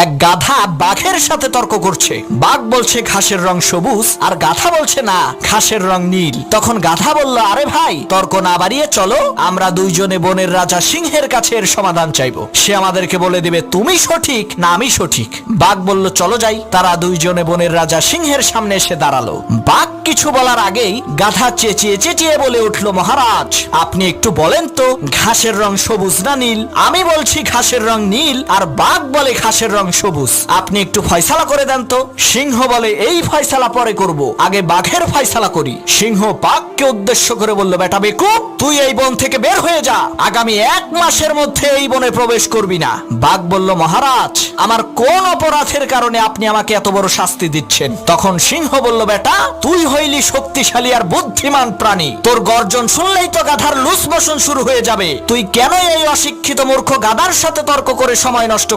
এক গাধা বাঘের সাথে তর্ক করছে। বাঘ বলছে ঘাসের রং সবুজ, আর গাধা বলছে না, ঘাসের রং নীল। তখন গাধা বলল, আরে ভাই, তর্ক না বাড়িয়ে চলো, আমরা দুইজনে বনের রাজা সিংহের কাছে এর সমাধান চাইবো। সে আমাদেরকে বলে দিবে তুমি সঠিক না আমি সঠিক। বাঘ বলল, চলো যাই। তারা দুইজনে বনের রাজা সিংহের সামনে এসে দাঁড়ালো। বাঘ কিছু বলার আগেই গাধা চেঁচিয়ে চেঁচিয়ে বলে উঠল, মহারাজ, আপনি একটু বলেন তো ঘাসের রং সবুজ না নীল? আমি বলছি ঘাসের রং নীল, আর বাঘ বলে ঘাসের রং সবুজ। আপনি একটু ফয়সালা করে দেন তো। সিংহ বলে, এই ফয়সালা পরে করব, আগে বাঘের ফয়সালা করি। সিংহ বাঘকে উদ্দেশ্য করে বলল, বেটা বেকুব, তুই এই বন থেকে বের হয়ে যা, আগামী 1 মাসের মধ্যে এই বনে প্রবেশ করবি না। বাঘ বলল, মহারাজ, আমার কোন অপরাধের কারণে আপনি আমাকে এত বড় শাস্তি দিচ্ছেন? তখন সিংহ বলল, বেটা, তুই হইলি শক্তিশালী আর বুদ্ধিমান প্রাণী, তোর গর্জন শুনলেই তো গাধার লুস মোশন শুরু হয়ে যাবে। তুই কেন এই অশিক্ষিত মূর্খ গাধার সাথে তর্ক করে সময় নষ্ট